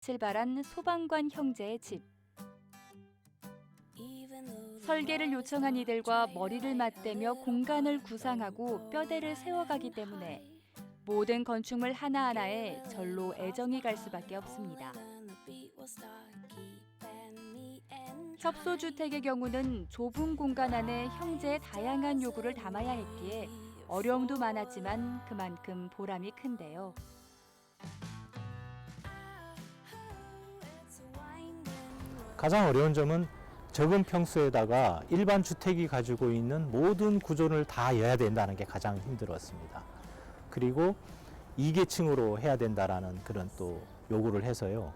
실발한 소방관 형제의 집. 설계를 요청한 이들과 머리를 맞대며 공간을 구상하고 뼈대를 세워가기 때문에 모든 건축물 하나하나에 절로 애정이 갈 수밖에 없습니다. 협소주택의 경우는 좁은 공간 안에 형제의 다양한 요구를 담아야 했기에 어려움도 많았지만 그만큼 보람이 큰데요. 가장 어려운 점은 적은 평수에다가 일반 주택이 가지고 있는 모든 구조를 다 여야 된다는 게 가장 힘들었습니다. 그리고 2계층으로 해야 된다라는 그런 또 요구를 해서요.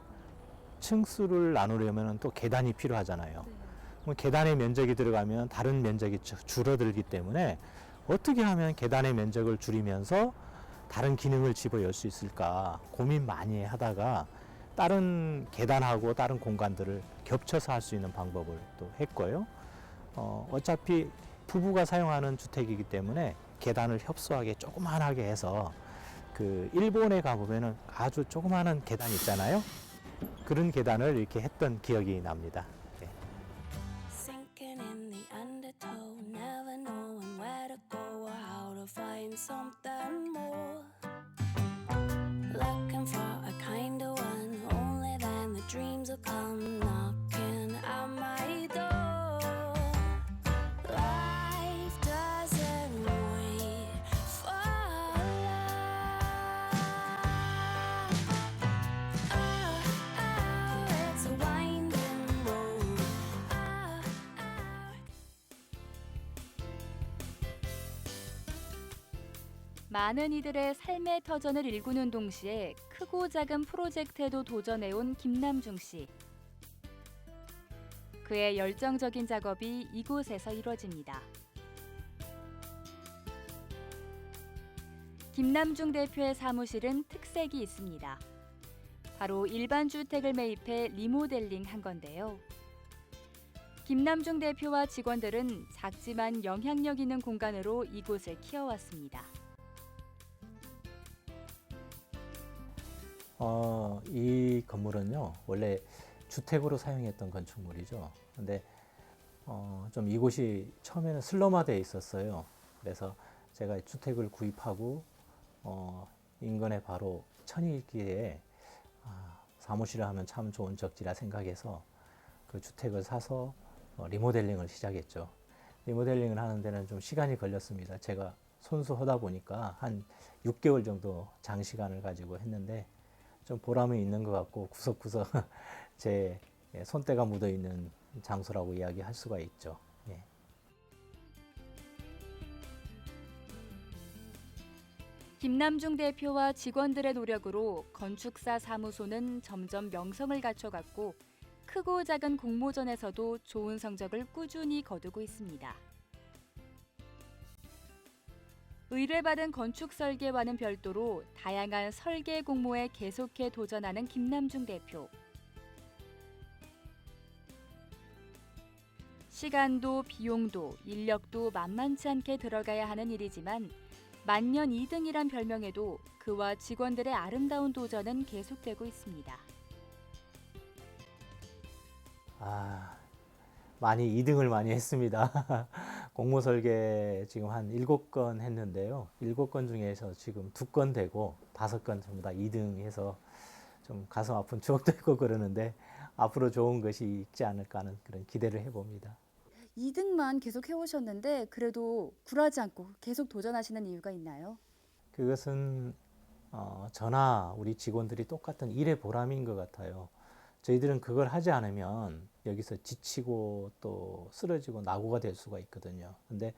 층수를 나누려면 또 계단이 필요하잖아요. 계단의 면적이 들어가면 다른 면적이 줄어들기 때문에 어떻게 하면 계단의 면적을 줄이면서 다른 기능을 집어넣을 수 있을까 고민 많이 하다가 다른 계단하고 다른 공간들을 겹쳐서 할 수 있는 방법을 또 했고요. 어차피 부부가 사용하는 주택이기 때문에 계단을 협소하게 조그만하게 해서 그 일본에 가보면은 아주 조그마한 계단 있잖아요. 그런 계단을 이렇게 했던 기억이 납니다. 네. Dreams will come knocking at my door. Life doesn't wait for love. Oh, oh, it's a winding road. Oh, oh. 많은 이들의 삶의 터전을 일구는 동시에 크고 작은 프로젝트에도 도전해온 김남중 씨. 그의 열정적인 작업이 이곳에서 이루어집니다. 김남중 대표의 사무실은 특색이 있습니다. 바로 일반 주택을 매입해 리모델링한 건데요. 김남중 대표와 직원들은 작지만 영향력 있는 공간으로 이곳을 키워왔습니다. 이 건물은요, 원래 주택으로 사용했던 건축물이죠. 근데 좀 이곳이 처음에는 슬럼화되어 있었어요. 그래서 제가 주택을 구입하고 인근에 바로 천이 있기에 사무실을 하면 참 좋은 적지라 생각해서 그 주택을 사서 리모델링을 시작했죠. 리모델링을 하는 데는 좀 시간이 걸렸습니다. 제가 손수 하다 보니까 한 6개월 정도 장시간을 가지고 했는데 좀 보람이 있는 것 같고 구석구석 제 손때가 묻어 있는 장소라고 이야기할 수가 있죠. 예. 김남중 대표와 직원들의 노력으로 건축사 사무소는 점점 명성을 갖춰갔고 크고 작은 공모전에서도 좋은 성적을 꾸준히 거두고 있습니다. 의뢰받은 건축 설계와는 별도로 다양한 설계 공모에 계속해 도전하는 김남중 대표. 시간도 비용도 인력도 만만치 않게 들어가야 하는 일이지만 만년 2등이란 별명에도 그와 직원들의 아름다운 도전은 계속되고 있습니다. 많이 2등을 많이 했습니다. 공모 설계 지금 한 7건 했는데요. 7건 중에서 지금 2건 되고 5건 전부 다 2등 해서 좀 가슴 아픈 추억도 있고 그러는데 앞으로 좋은 것이 있지 않을까 하는 그런 기대를 해봅니다. 2등만 계속 해오셨는데 그래도 굴하지 않고 계속 도전하시는 이유가 있나요? 그것은 저나 우리 직원들이 똑같은 일의 보람인 것 같아요. 저희들은 그걸 하지 않으면 여기서 지치고 또 쓰러지고 낙오가 될 수가 있거든요. 근데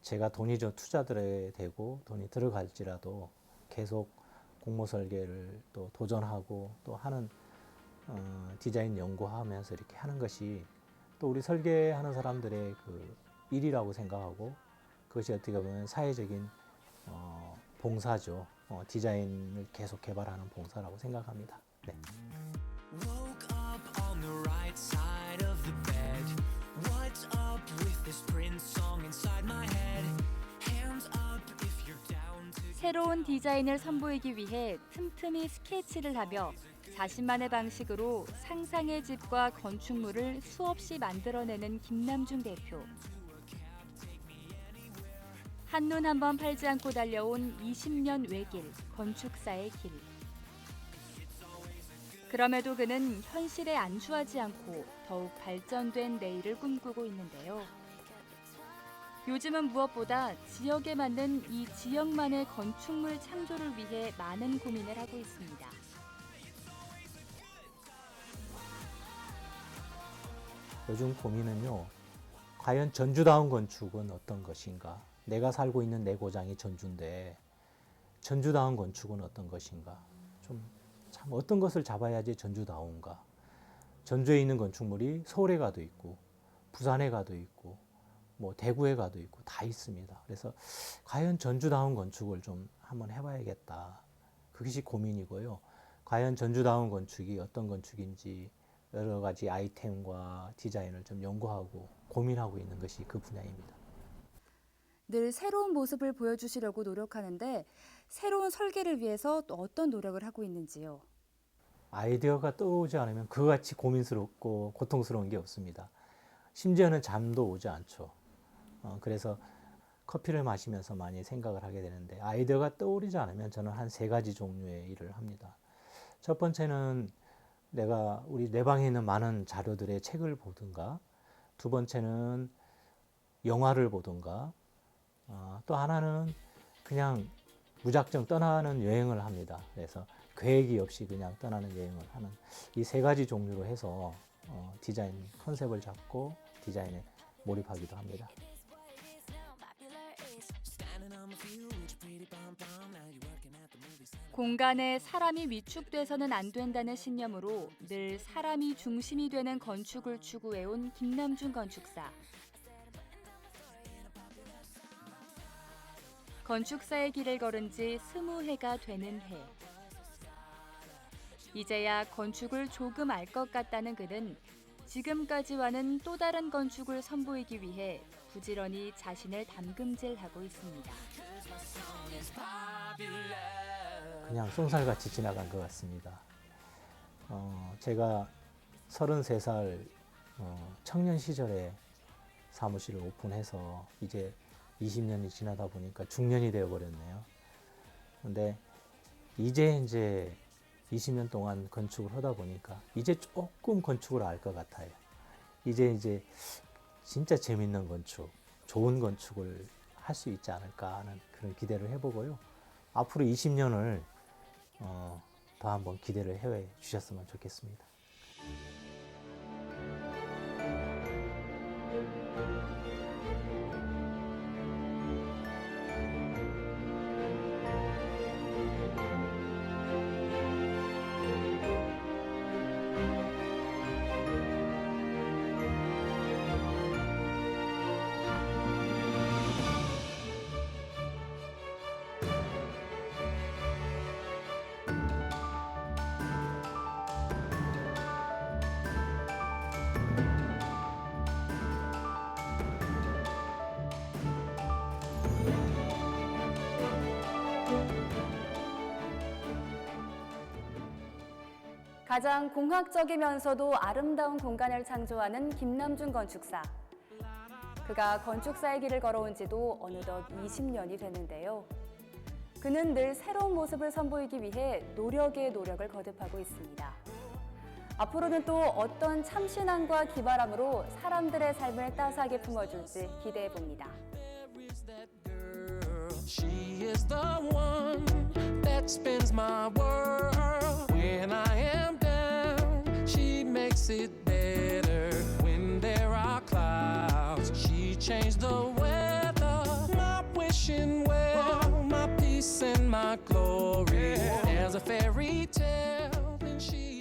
제가 돈이 좀 투자들에 되고 돈이 들어갈지라도 계속 공모 설계를 또 도전하고 또 하는 디자인 연구하면서 이렇게 하는 것이 또 우리 설계하는 사람들의 그 일이라고 생각하고 그것이 어떻게 보면 사회적인 봉사죠. 디자인을 계속 개발하는 봉사라고 생각합니다. 네. Woke up on the right side of the bed. What's up with this Prince song inside my head? Hands up if you're down to 새로운 디자인을 선보이기 위해 틈틈이 스케치를 하며 자신만의 방식으로 상상의 집과 건축물을 수없이 만들어내는 김남중 대표. 한눈 한번 팔지 않고 달려온 20년 외길, 건축사의 길. 그럼에도 그는 현실에 안주하지 않고 더욱 발전된 내일을 꿈꾸고 있는데요. 요즘은 무엇보다 지역에 맞는 이 지역만의 건축물 창조를 위해 많은 고민을 하고 있습니다. 요즘 고민은요, 과연 전주다운 건축은 어떤 것인가? 내가 살고 있는 내 고장이 전주인데 전주다운 건축은 어떤 것인가? 참 어떤 것을 잡아야지 전주다운가? 전주에 있는 건축물이 서울에 가도 있고 부산에 가도 있고 뭐 대구에 가도 있고 다 있습니다. 그래서 과연 전주다운 건축을 좀 한번 해봐야겠다. 그것이 고민이고요. 과연 전주다운 건축이 어떤 건축인지 여러 가지 아이템과 디자인을 좀 연구하고 고민하고 있는 것이 그 분야입니다. 늘 새로운 모습을 보여주시려고 노력하는데 새로운 설계를 위해서 또 어떤 노력을 하고 있는지요? 아이디어가 떠오르지 않으면 그같이 고민스럽고 고통스러운 게 없습니다. 심지어는 잠도 오지 않죠. 그래서 커피를 마시면서 많이 생각을 하게 되는데 아이디어가 떠오르지 않으면 저는 한 3가지 종류의 일을 합니다. 첫 번째는 우리 내 방에 있는 많은 자료들의 책을 보든가, 두 번째는 영화를 보든가, 또 하나는 그냥 무작정 떠나는 여행을 합니다. 그래서 계획이 없이 그냥 떠나는 여행을 하는 이 3가지 종류로 해서 디자인 컨셉을 잡고 디자인에 몰입하기도 합니다. 공간에 사람이 위축돼서는 안 된다는 신념으로 늘 사람이 중심이 되는 건축을 추구해온 김남중 건축사. 건축사의 길을 걸은 지 20해가 되는 해. 이제야 건축을 조금 알 것 같다는 그는 지금까지와는 또 다른 건축을 선보이기 위해 부지런히 자신을 담금질하고 있습니다. 그냥 쏜살같이 지나간 것 같습니다. 제가 33살 청년 시절에 사무실을 오픈해서 이제 20년이 지나다 보니까 중년이 되어버렸네요. 근데 이제 20년 동안 건축을 하다 보니까 이제 조금 건축을 알 것 같아요. 이제 진짜 재밌는 건축, 좋은 건축을 할 수 있지 않을까 하는 그런 기대를 해보고요. 앞으로 20년을 더 한번 기대를 해 주셨으면 좋겠습니다. 가장 공학적이면서도 아름다운 공간을 창조하는 김남중 건축사. 그가 건축사의 길을 걸어온 지도 어느덧 20년이 됐는데요. 그는 늘 새로운 모습을 선보이기 위해 노력에 노력을 거듭하고 있습니다. 앞으로는 또 어떤 참신함과 기발함으로 사람들의 삶을 따스하게 품어줄지 기대해 봅니다. She is the one that spins my world. When I am down, she makes it better. When there are clouds, she changed the weather. My wishing well, my peace and my glory. There's a fairy tale, and she